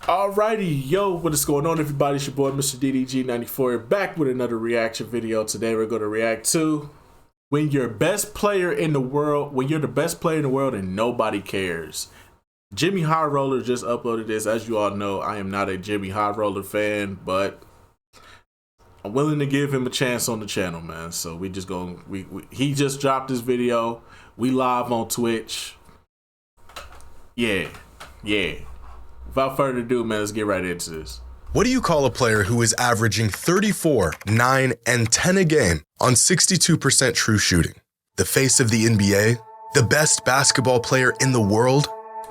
Alrighty, yo, what is going on, everybody? It's your boy, Mr. DDG94, back with another reaction video. Today we're going to react to when you're the best player in the world and nobody cares. Jimmy High Roller just uploaded this. As you all know, I am not a Jimmy High Roller fan, but I'm willing to give him a chance on the channel, man. So we just he just dropped this video. We live on Twitch. Yeah. Without further ado, man, let's get right into this. What do you call a player who is averaging 34, 9, and 10 a game on 62% true shooting? The face of the NBA? The best basketball player in the world?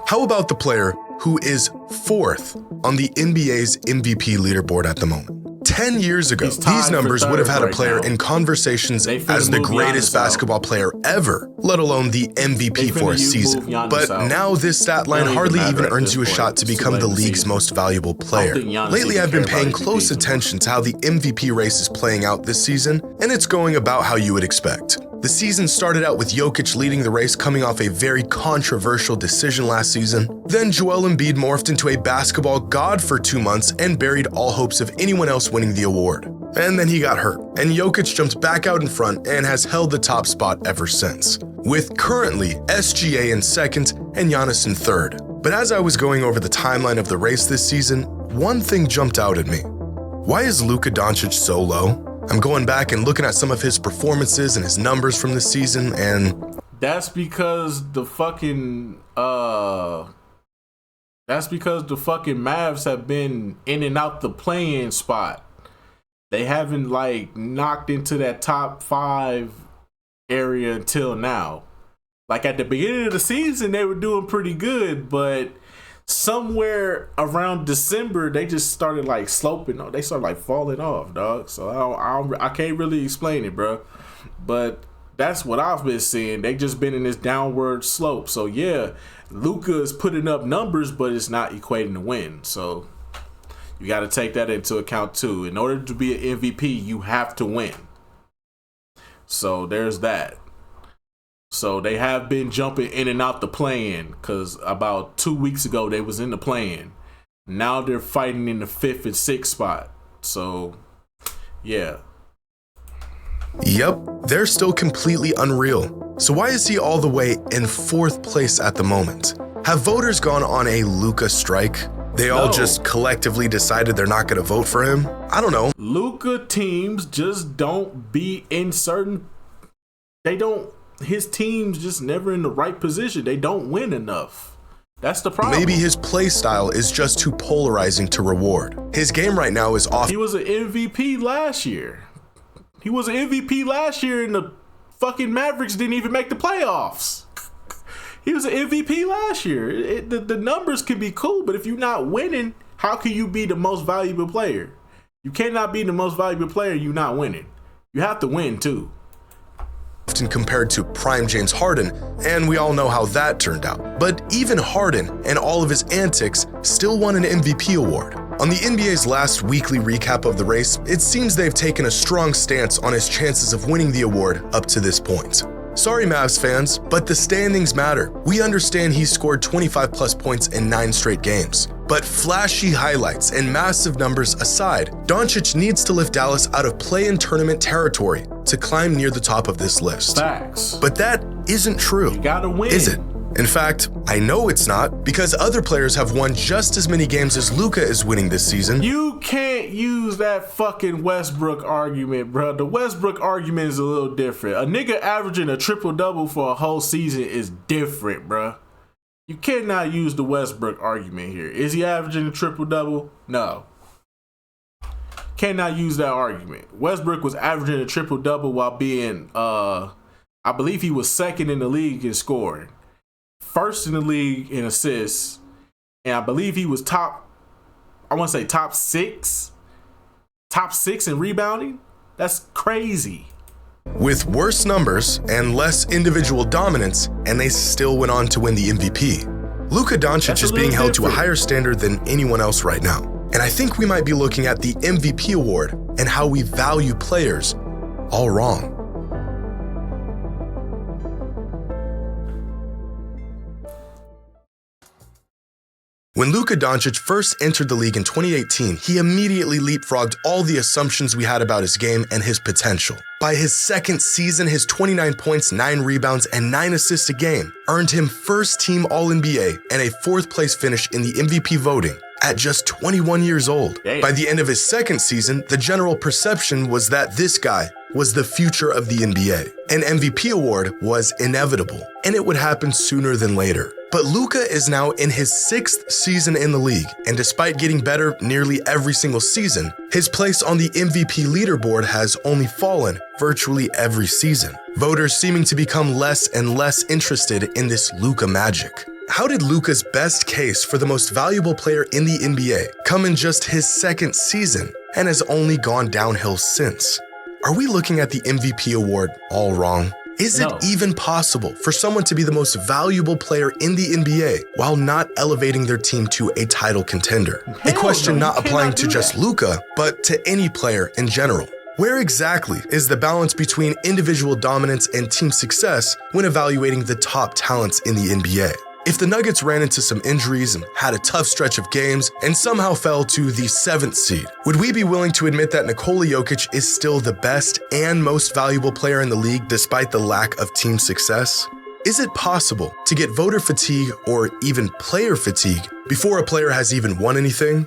How about the player who is fourth on the NBA's MVP leaderboard at the moment? 10 years ago, these numbers would have had a player in conversations as the greatest basketball player ever, let alone the MVP for a season. But now this stat line hardly even earns you a shot to become the league's most valuable player. Lately, I've been paying close attention to how the MVP race is playing out this season, and it's going about how you would expect. The season started out with Jokic leading the race, coming off a very controversial decision last season. Then Joel Embiid morphed into a basketball god for 2 months and buried all hopes of anyone else winning the award. And then he got hurt, and Jokic jumped back out in front and has held the top spot ever since, with currently SGA in second and Giannis in third. But as I was going over the timeline of the race this season, one thing jumped out at me. Why is Luka Doncic so low? I'm going back and looking at some of his performances and his numbers from this season, and that's because the fucking Mavs have been in and out the play-in spot. They haven't like knocked into that top 5 area until now. Like at the beginning of the season, they were doing pretty good, but somewhere around December, they just started like sloping. They started like falling off, dog. So I can't really explain it, bro. But that's what I've been seeing. They just been in this downward slope. So yeah, Luka is putting up numbers, but it's not equating to win. So you got to take that into account too. In order to be an MVP, you have to win. So there's that. So they have been jumping in and out the play-in, because about 2 weeks ago they was in the play-in. Now they're fighting in the 5th and 6th spot. So yeah. Yep, they're still completely unreal. So why is he all the way in 4th place at the moment? Have voters gone on a Luka strike? They all just collectively decided they're not going to vote for him? I don't know. Luka teams just don't be in certain... His team's just never in the right position. They don't win enough. That's the problem. Maybe his play style is just too polarizing to reward. His game right now is off. He was an MVP last year. And the fucking Mavericks didn't even make the playoffs. He was an MVP last year. The numbers can be cool, but if you're not winning, how can you be the most valuable player? You cannot be the most valuable player, you're not winning. You have to win too. Compared to prime James Harden, and we all know how that turned out. But even Harden and all of his antics still won an MVP award. On the NBA's last weekly recap of the race, it seems they've taken a strong stance on his chances of winning the award up to this point. Sorry Mavs fans, but the standings matter. We understand he scored 25 plus points in 9 straight games. But flashy highlights and massive numbers aside, Doncic needs to lift Dallas out of play-in tournament territory to climb near the top of this list. Facts. But that isn't true. You gotta win. Is it? In fact, I know it's not, because other players have won just as many games as Luka is winning this season. You can't use that fucking Westbrook argument, bro. The Westbrook argument is a little different. A nigga averaging a triple-double for a whole season is different, bro. You cannot use the Westbrook argument here. Is he averaging a triple-double? No. Cannot use that argument. Westbrook was averaging a triple-double while being, I believe he was 2nd in the league in scoring, 1st in the league in assists, and I believe he was top 6 in rebounding. That's crazy. With worse numbers and less individual dominance, and they still went on to win the MVP. Luka Doncic is being held to a higher standard than anyone else right now. And I think we might be looking at the MVP award and how we value players all wrong. When Luka Doncic first entered the league in 2018, he immediately leapfrogged all the assumptions we had about his game and his potential. By his second season, his 29 points, 9 rebounds, and 9 assists a game earned him first-team All-NBA and a 4th place finish in the MVP voting at just 21 years old. Damn. By the end of his second season, the general perception was that this guy was the future of the NBA. An MVP award was inevitable, and it would happen sooner than later. But Luka is now in his 6th season in the league, and despite getting better nearly every single season, his place on the MVP leaderboard has only fallen virtually every season. Voters seeming to become less and less interested in this Luka magic. How did Luka's best case for the most valuable player in the NBA come in just his 2nd season and has only gone downhill since? Are we looking at the MVP award all wrong? Is it even possible for someone to be the most valuable player in the NBA while not elevating their team to a title contender? A question not applying to just Luka, but to any player in general. Where exactly is the balance between individual dominance and team success when evaluating the top talents in the NBA? If the Nuggets ran into some injuries and had a tough stretch of games and somehow fell to the 7th seed, would we be willing to admit that Nikola Jokic is still the best and most valuable player in the league despite the lack of team success? Is it possible to get voter fatigue or even player fatigue before a player has even won anything?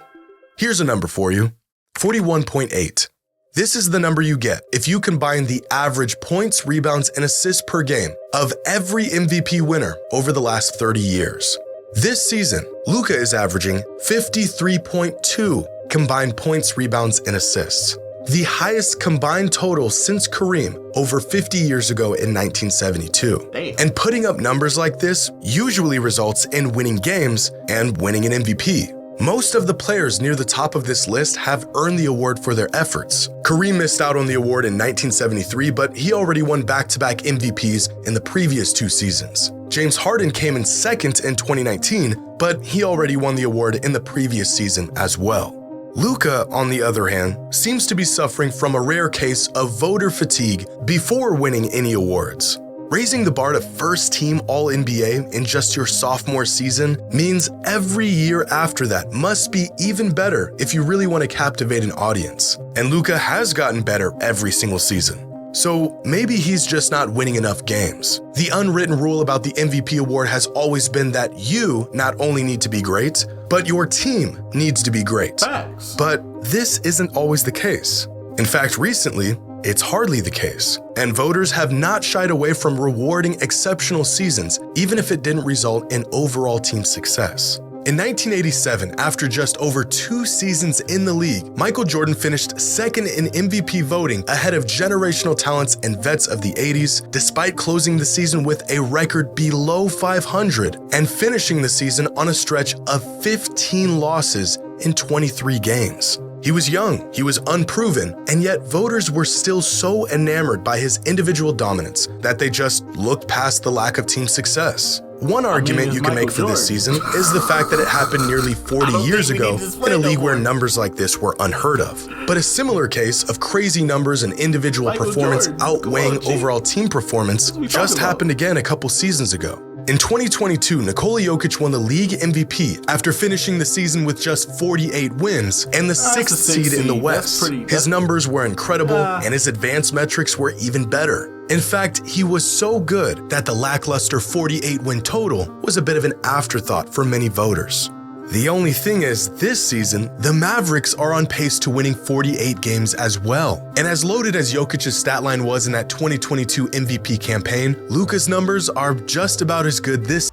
Here's a number for you, 41.8. This is the number you get if you combine the average points, rebounds, and assists per game of every MVP winner over the last 30 years. This season, Luka is averaging 53.2 combined points, rebounds, and assists, the highest combined total since Kareem over 50 years ago in 1972. Damn. And putting up numbers like this usually results in winning games and winning an MVP. Most of the players near the top of this list have earned the award for their efforts. Kareem missed out on the award in 1973, but he already won back-to-back MVPs in the previous 2 seasons. James Harden came in 2nd in 2019, but he already won the award in the previous season as well. Luka, on the other hand, seems to be suffering from a rare case of voter fatigue before winning any awards. Raising the bar to first-team All-NBA in just your sophomore season means every year after that must be even better if you really want to captivate an audience. And Luka has gotten better every single season. So maybe he's just not winning enough games. The unwritten rule about the MVP award has always been that you not only need to be great, but your team needs to be great. Facts. But this isn't always the case. In fact, recently, it's hardly the case, and voters have not shied away from rewarding exceptional seasons, even if it didn't result in overall team success. In 1987, after just over 2 seasons in the league, Michael Jordan finished 2nd in MVP voting ahead of generational talents and vets of the 80s, despite closing the season with a record below 500 and finishing the season on a stretch of 15 losses in 23 games. He was young, he was unproven, and yet voters were still so enamored by his individual dominance that they just looked past the lack of team success. One argument you can make for this season is the fact that it happened nearly 40 years ago in a league where numbers like this were unheard of. But a similar case of crazy numbers and individual performance outweighing overall team performance just happened again a couple seasons ago. In 2022, Nikola Jokic won the league MVP after finishing the season with just 48 wins and the 6th seed in the West. His numbers were incredible and his advanced metrics were even better. In fact, he was so good that the lackluster 48-win total was a bit of an afterthought for many voters. The only thing is, this season, the Mavericks are on pace to winning 48 games as well. And as loaded as Jokic's stat line was in that 2022 MVP campaign, Luka's numbers are just about as good this.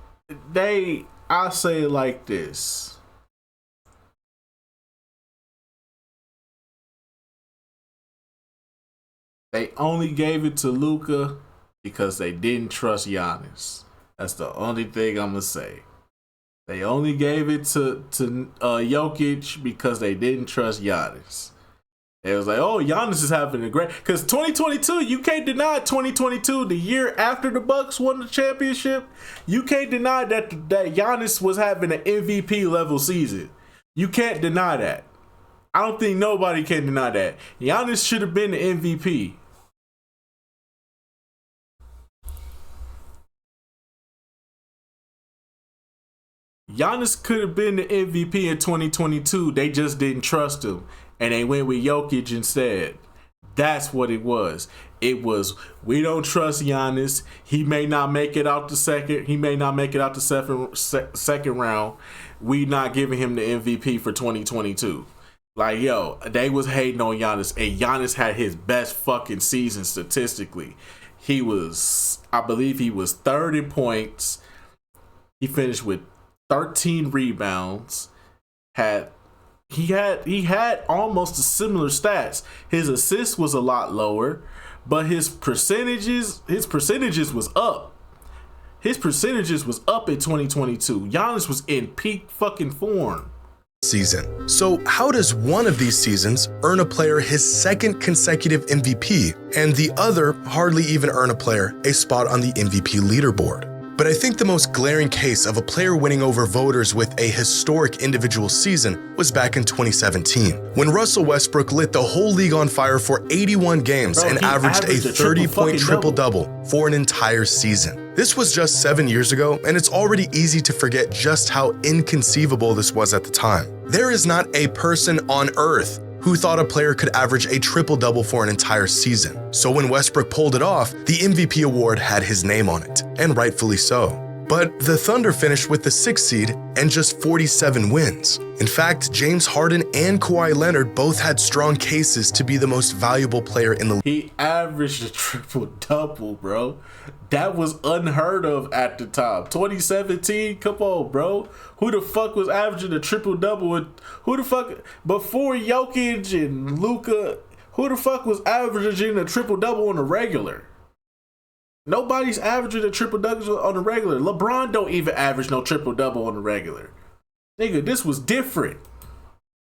I'll say it like this. They only gave it to Luka because they didn't trust Giannis. That's the only thing I'm going to say. They only gave it to Jokic because they didn't trust Giannis. It was like, oh, Giannis is having a great... Because 2022, you can't deny 2022, the year after the Bucks won the championship, you can't deny that Giannis was having an MVP level season. You can't deny that. I don't think nobody can deny that. Giannis should have been the MVP. Giannis could have been the MVP in 2022. They just didn't trust him, and they went with Jokic instead. That's what it was. It was, we don't trust Giannis. He may not make it out the second. He may not make it out the second round. We not giving him the MVP for 2022. Like, yo, they was hating on Giannis, and Giannis had his best fucking season statistically. He was, I believe he was third in points. He finished with 13 rebounds. He had almost a similar stats. His assist was a lot lower, but his percentages was up. His percentages was up in 2022. Giannis was in peak fucking form. Season. So how does one of these seasons earn a player his second consecutive MVP and the other hardly even earn a player a spot on the MVP leaderboard? But I think the most glaring case of a player winning over voters with a historic individual season was back in 2017, when Russell Westbrook lit the whole league on fire for 81 games and averaged a 30-point triple-double for an entire season. This was just 7 years ago, and it's already easy to forget just how inconceivable this was at the time. There is not a person on earth who thought a player could average a triple-double for an entire season. So when Westbrook pulled it off, the MVP award had his name on it, and rightfully so. But the Thunder finished with the 6th seed and just 47 wins. In fact, James Harden and Kawhi Leonard both had strong cases to be the most valuable player in the league. He averaged a triple-double, bro. That was unheard of at the time. 2017, come on, bro. Who the fuck was averaging a triple-double? Who the fuck, before Jokic and Luka, who the fuck was averaging a triple-double on the regular? Nobody's averaging a triple-double on the regular. LeBron don't even average no triple-double on the regular. Nigga, this was different.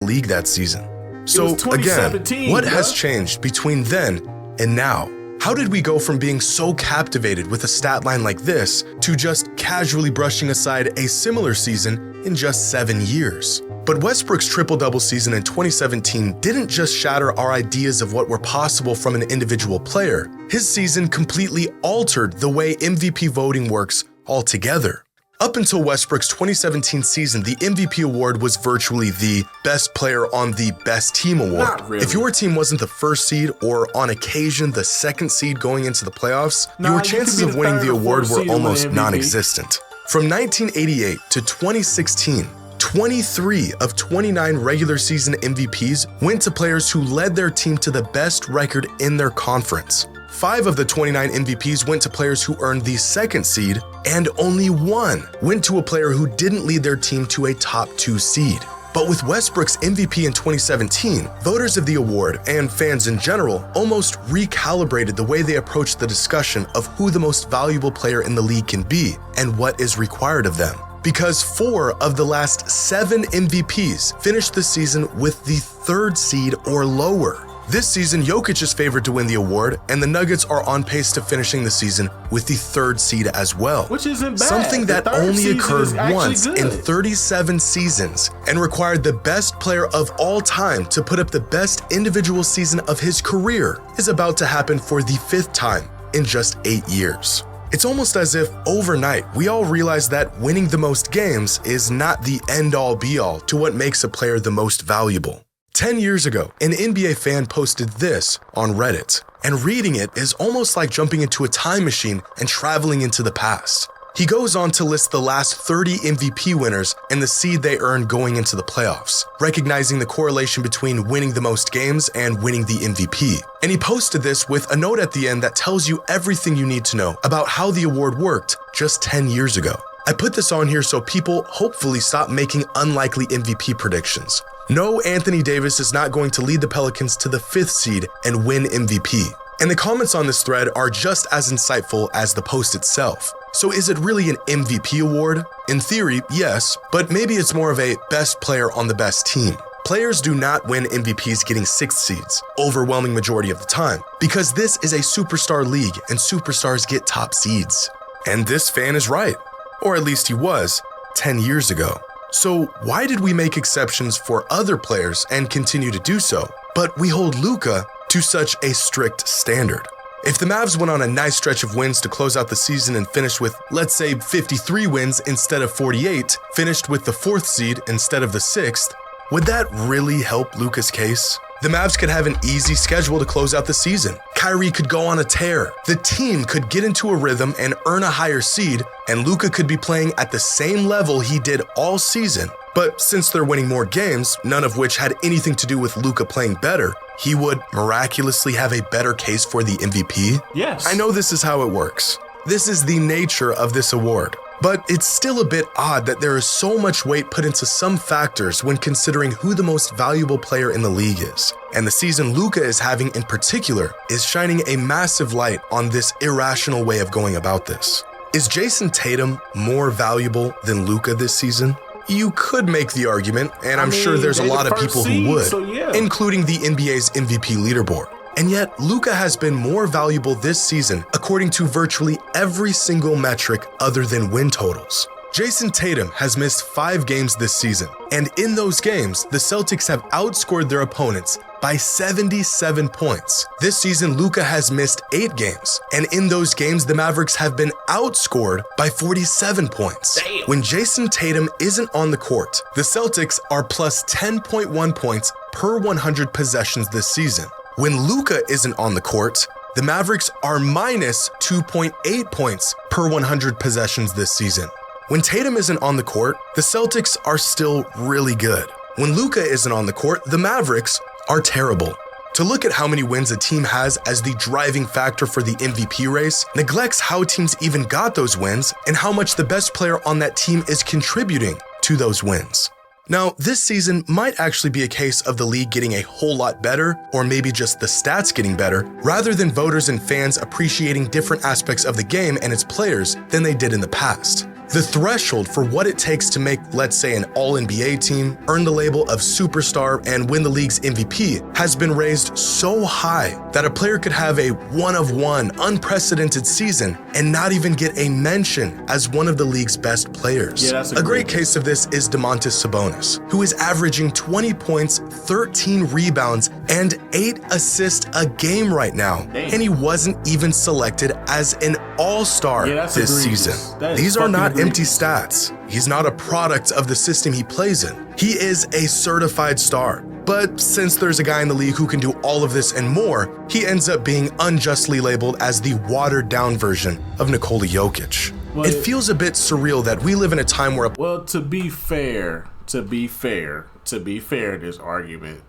League that season. So again, what has changed between then and now? How did we go from being so captivated with a stat line like this to just casually brushing aside a similar season in just 7 years? But Westbrook's triple-double season in 2017 didn't just shatter our ideas of what were possible from an individual player. His season completely altered the way MVP voting works altogether. Up until Westbrook's 2017 season, the MVP award was virtually the best player on the best team award. Not really. If your team wasn't the first seed or on occasion the second seed going into the playoffs, your chances of winning the award were almost non-existent. From 1988 to 2016, 23 of 29 regular season MVPs went to players who led their team to the best record in their conference. 5 of the 29 MVPs went to players who earned the second seed, and only 1 went to a player who didn't lead their team to a top 2 seed. But with Westbrook's MVP in 2017, voters of the award and fans in general almost recalibrated the way they approached the discussion of who the most valuable player in the league can be and what is required of them. Because 4 of the last 7 MVPs finished the season with the 3rd seed or lower. This season, Jokic is favored to win the award, and the Nuggets are on pace to finishing the season with the 3rd seed as well. Which isn't bad. Something that only occurred once in 37 seasons and required the best player of all time to put up the best individual season of his career is about to happen for the 5th time in just 8 years. It's almost as if overnight we all realized that winning the most games is not the end-all be-all to what makes a player the most valuable. 10 years ago, an NBA fan posted this on Reddit, and reading it is almost like jumping into a time machine and traveling into the past. He goes on to list the last 30 MVP winners and the seed they earned going into the playoffs, recognizing the correlation between winning the most games and winning the MVP. And he posted this with a note at the end that tells you everything you need to know about how the award worked just 10 years ago. I put this on here so people hopefully stop making unlikely MVP predictions. No, Anthony Davis is not going to lead the Pelicans to the 5th seed and win MVP. And the comments on this thread are just as insightful as the post itself. So is it really an MVP award? In theory, yes, but maybe it's more of a best player on the best team. Players do not win MVPs getting 6th seeds, overwhelming majority of the time, because this is a superstar league and superstars get top seeds. And this fan is right, or at least he was 10 years ago. So why did we make exceptions for other players and continue to do so, but we hold Luka to such a strict standard? If the Mavs went on a nice stretch of wins to close out the season and finished with, let's say, 53 wins instead of 48, finished with the 4th seed instead of the 6th, would that really help Luka's case? The Mavs could have an easy schedule to close out the season. Kyrie could go on a tear. The team could get into a rhythm and earn a higher seed, and Luka could be playing at the same level he did all season. But since they're winning more games, none of which had anything to do with Luka playing better, he would miraculously have a better case for the MVP? Yes. I know this is how it works. This is the nature of this award. But it's still a bit odd that there is so much weight put into some factors when considering who the most valuable player in the league is. And the season Luka is having in particular is shining a massive light on this irrational way of going about this. Is Jason Tatum more valuable than Luka this season? You could make the argument, and I'm sure there's a lot of people who would, including the NBA's MVP leaderboard. And yet, Luka has been more valuable this season according to virtually every single metric other than win totals. Jason Tatum has missed 5 games this season, and in those games, the Celtics have outscored their opponents by 77 points. This season, Luka has missed 8 games, and in those games, the Mavericks have been outscored by 47 points. Damn. When Jason Tatum isn't on the court, the Celtics are plus 10.1 points per 100 possessions this season. When Luka isn't on the court, the Mavericks are minus 2.8 points per 100 possessions this season. When Tatum isn't on the court, the Celtics are still really good. When Luka isn't on the court, the Mavericks are terrible. To look at how many wins a team has as the driving factor for the MVP race neglects how teams even got those wins and how much the best player on that team is contributing to those wins. Now, this season might actually be a case of the league getting a whole lot better, or maybe just the stats getting better, rather than voters and fans appreciating different aspects of the game and its players than they did in the past. The threshold for what it takes to make, let's say, an All-NBA team, earn the label of superstar, and win the league's MVP has been raised so high that a player could have a one-of-one, unprecedented season and not even get a mention as one of the league's best players. Yeah, that's a great case of this is Domantas Sabonis, who is averaging 20 points, 13 rebounds, and 8 assists a game right now. Damn. And he wasn't even selected as an All-Star this season. These are not empty stats. He's not a product of the system he plays in. He is a certified star. But since there's a guy in the league who can do all of this and more, he ends up being unjustly labeled as the watered-down version of Nikola Jokic. Well, it feels a bit surreal that we live in a time where... Well, to be fair, this argument,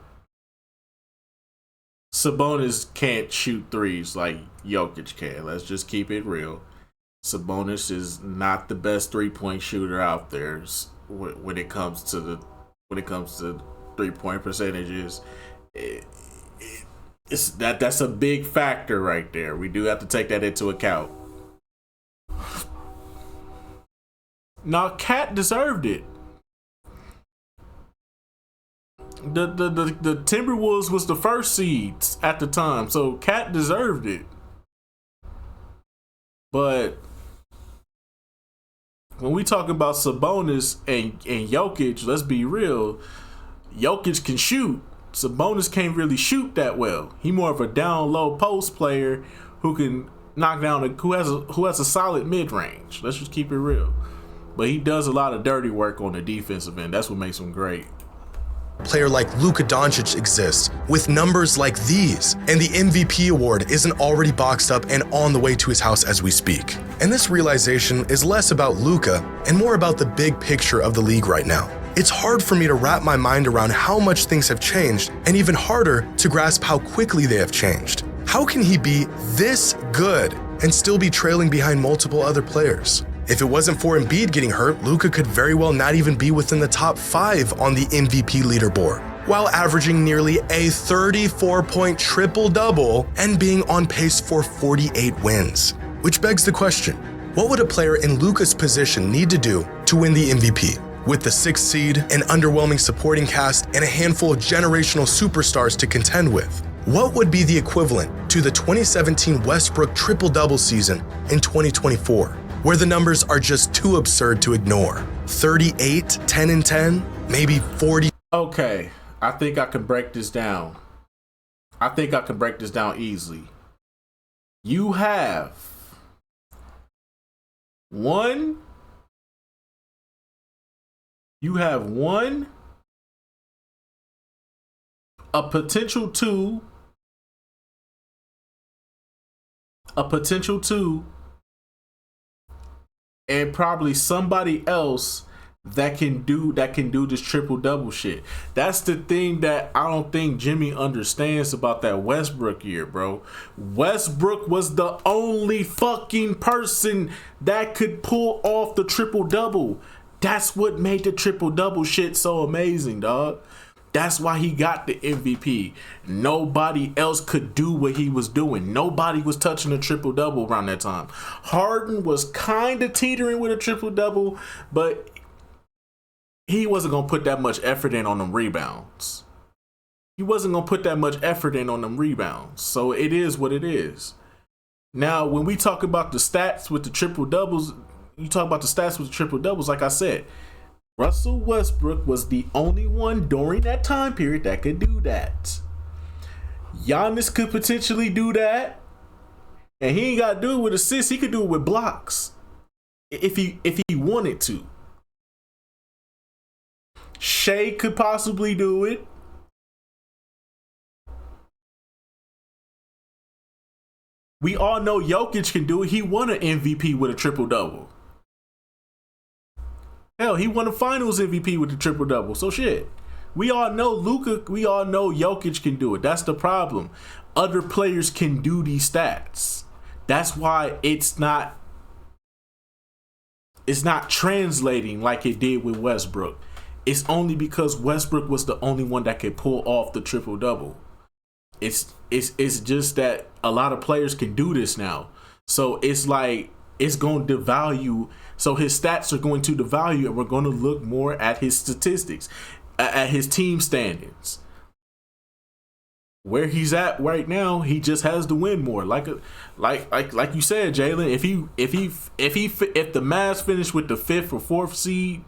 Sabonis can't shoot threes like Jokic can. Let's just keep it real. Sabonis is not the best 3-point shooter out there when it comes to 3-point percentages. That's a big factor right there. We do have to take that into account. Now, Cat deserved it. The Timberwolves was the first seeds at the time, so Cat deserved it. But when we talk about Sabonis and Jokic, let's be real. Jokic can shoot. Sabonis can't really shoot that well. He more of a down low post player who can knock down who has a solid mid range. Let's just keep it real. But he does a lot of dirty work on the defensive end. That's what makes him great. Player like Luka Doncic exists with numbers like these, and the MVP award isn't already boxed up and on the way to his house as we speak. And this realization is less about Luka and more about the big picture of the league right now. It's hard for me to wrap my mind around how much things have changed, and even harder to grasp how quickly they have changed. How can he be this good and still be trailing behind multiple other players? If it wasn't for Embiid getting hurt, Luka could very well not even be within the top 5 on the MVP leaderboard, while averaging nearly a 34-point triple-double and being on pace for 48 wins. Which begs the question, what would a player in Luka's position need to do to win the MVP? With the 6th seed, an underwhelming supporting cast, and a handful of generational superstars to contend with, what would be the equivalent to the 2017 Westbrook triple-double season in 2024? Where the numbers are just too absurd to ignore. 38, 10 and 10, maybe 40. Okay, I think I can break this down. I think I can break this down easily. You have one, a potential two, and probably somebody else that can do this triple double shit. That's the thing that I don't think Jimmy understands about that Westbrook year, bro. Westbrook was the only fucking person that could pull off the triple double. That's what made the triple double shit so amazing, dog. That's why he got the MVP. Nobody else could do what he was doing. Nobody was touching a triple double around that time. Harden was kind of teetering with a triple double, but he wasn't going to put that much effort in on them rebounds. So it is what it is. Now, when we talk about the stats with the triple doubles, like I said, Russell Westbrook was the only one during that time period that could do that. Giannis could potentially do that. And he ain't got to do it with assists. He could do it with blocks. If he wanted to. Shea could possibly do it. We all know Jokic can do it. He won an MVP with a triple-double. Hell, he won a finals MVP with the triple-double. So shit. We all know Luka, we all know Jokic can do it. That's the problem. Other players can do these stats. That's why it's not translating like it did with Westbrook. It's only because Westbrook was the only one that could pull off the triple-double. It's just that a lot of players can do this now. So it's like it's going to devalue. So his stats are going to devalue, and we're going to look more at his statistics, at his team standings. Where he's at right now, he just has to win more. Like you said, Jalen. If the Mavs finish with the 5th or 4th seed,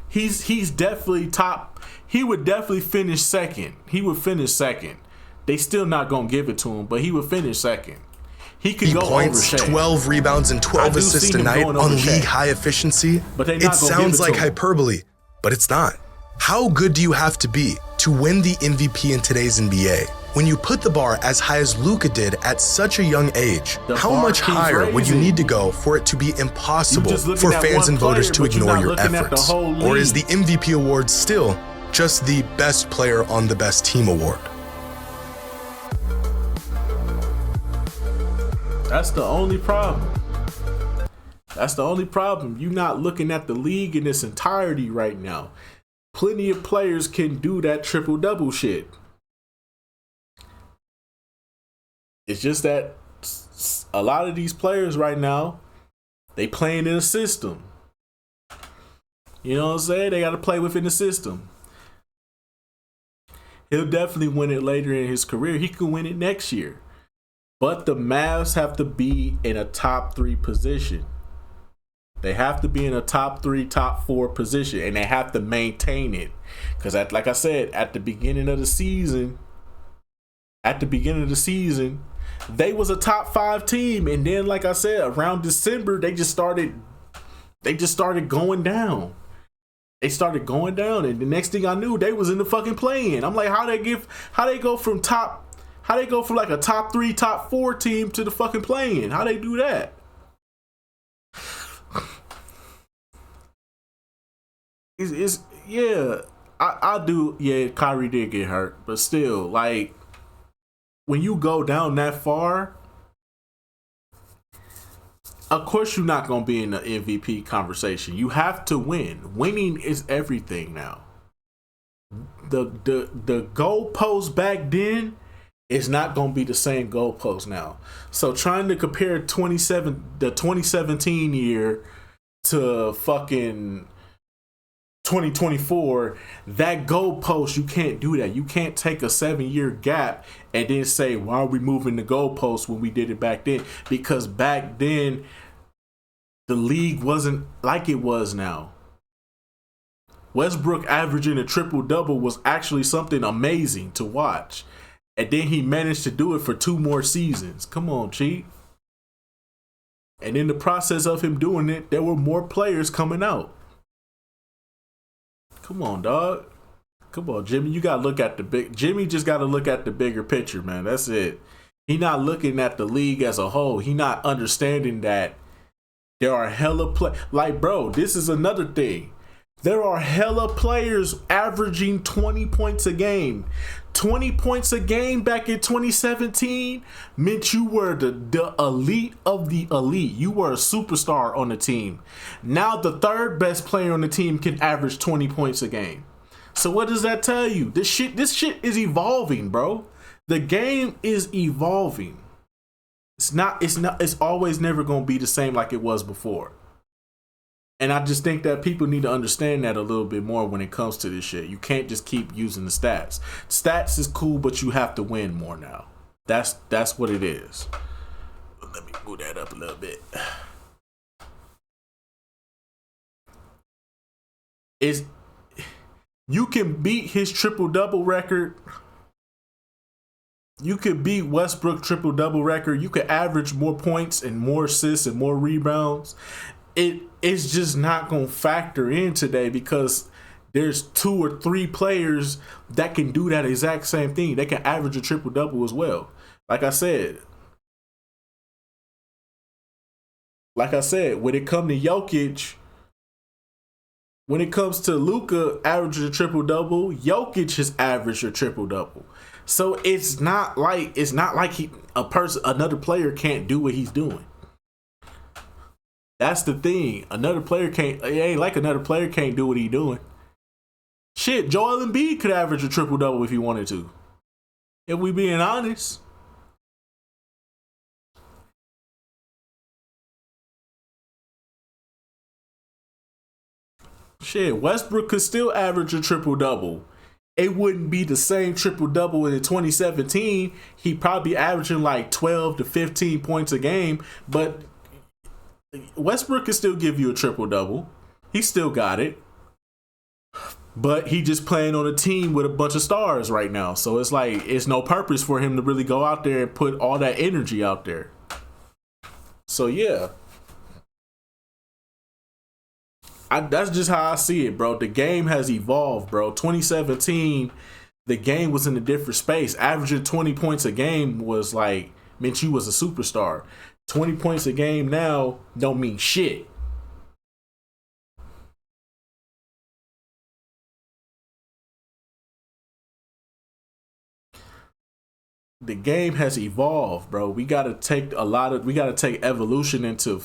he's definitely top. He would definitely finish second. He would finish second. They still not gonna give it to him, but he would finish second. He go points, over Shea. 12 rebounds, and 12 assists a night on league high efficiency. But it sounds like hyperbole, but it's not. How good do you have to be to win the MVP in today's NBA? When you put the bar as high as Luka did at such a young age, how much higher would you need to go for it to be impossible for fans and voters to ignore your efforts? Or is the MVP award still just the best player on the best team award? That's the only problem. You're not looking at the league in its entirety right now. Plenty of players can do that triple-double shit. It's just that a lot of these players right now, they playing in a system. You know what I'm saying? They got to play within the system. He'll definitely win it later in his career. He could win it next year. But the Mavs have to be in a top 3 position. They have to be in a top 3, top 4 position, and they have to maintain it. Because, like I said, at the beginning of the season, they was a top 5 team, and then, like I said, around December, they just started going down. They started going down, and the next thing I knew, they was in the fucking play-in. I'm like, how they go from like a top 3, top 4 team to the fucking play-in? How they do that? I do. Yeah, Kyrie did get hurt, but still, like, when you go down that far, of course you're not gonna be in the MVP conversation. You have to win. Winning is everything now. The goalpost back then is not gonna be the same goalpost now. So trying to compare the 2017 year to fucking 2024, that goalpost, you can't do that. You can't take a 7-year gap and then say, why are we moving the goalpost when we did it back then? Because back then, the league wasn't like it was now. Westbrook averaging a triple-double was actually something amazing to watch. And then he managed to do it for 2 more seasons. Come on, Chief. And in the process of him doing it, there were more players coming out. Come on, dog. Come on, Jimmy. You gotta look at the big. Jimmy just gotta look at the bigger picture, man. That's it. He not looking at the league as a whole. He not understanding that there are hella like, bro, this is another thing. There are hella players averaging 20 points a game. 20 points a game back in 2017 meant you were the elite of the elite. You were a superstar on the team. Now the third best player on the team can average 20 points a game. So what does that tell you? This shit is evolving, bro. The game is evolving. It's always never going to be the same like it was before. And I just think that people need to understand that a little bit more when it comes to this shit. You can't just keep using the stats. Stats is cool, but you have to win more now. That's what it is. Let me move that up a little bit. You can beat his triple-double record. You could beat Westbrook triple-double record. You could average more points and more assists and more rebounds. It's just not going to factor in today because there's 2 or 3 players that can do that exact same thing. They can average a triple-double as well. Like I said, when it comes to Jokic, when it comes to Luka averaging a triple-double, Jokic has averaged a triple-double. So it's not like another player can't do what he's doing. That's the thing. It ain't like another player can't do what he's doing. Shit, Joel Embiid could average a triple-double if he wanted to. If we being honest. Shit, Westbrook could still average a triple-double. It wouldn't be the same triple-double in 2017. He'd probably be averaging like 12 to 15 points a game, but Westbrook can still give you a triple-double. He still got it. But he just playing on a team with a bunch of stars right now. So it's like, it's no purpose for him to really go out there and put all that energy out there. So yeah. That's just how I see it, bro. The game has evolved, bro. 2017, the game was in a different space. Averaging 20 points a game was like, meant you was a superstar. 20 points a game now don't mean shit. The game has evolved, bro. We gotta take evolution into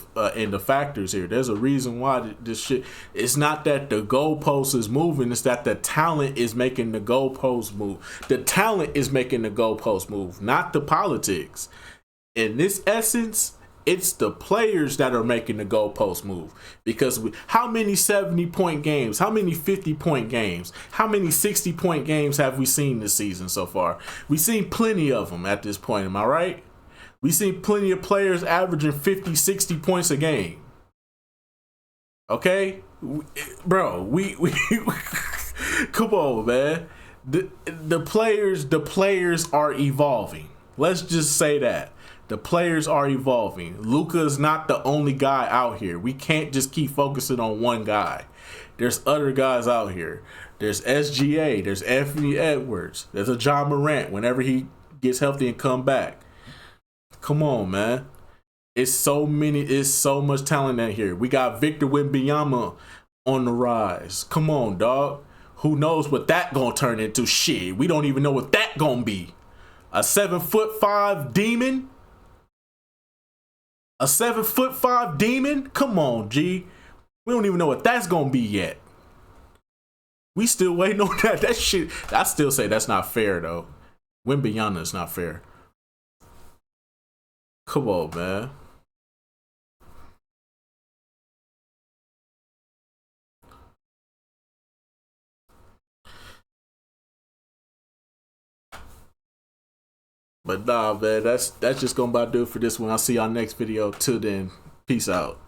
factors here. There's a reason why this shit. It's not that the goalpost is moving. It's that the talent is making the goalpost move. The talent is making the goalpost move, not the politics. In this essence, it's the players that are making the goalpost move. Because how many 70-point games, how many 50-point games, how many 60-point games have we seen this season so far? We've seen plenty of them at this point, am I right? We've seen plenty of players averaging 50, 60 points a game. Okay? Bro, we come on, man. The players are evolving. Let's just say that. The players are evolving. Luka is not the only guy out here. We can't just keep focusing on one guy. There's other guys out here. There's SGA. There's Anthony Edwards. There's a John Morant whenever he gets healthy and come back. Come on, man. It's so much talent out here. We got Victor Wembanyama on the rise. Come on, dog. Who knows what that gonna turn into? Shit, we don't even know what that gonna be. A 7'5" demon? A 7'5" demon? Come on, G. We don't even know what that's gonna be yet. We still waiting on that. That shit. I still say that's not fair though. Wembanyama is not fair. Come on, man. But nah, man, that's just gonna about do it for this one. I'll see y'all next video. Till then, peace out.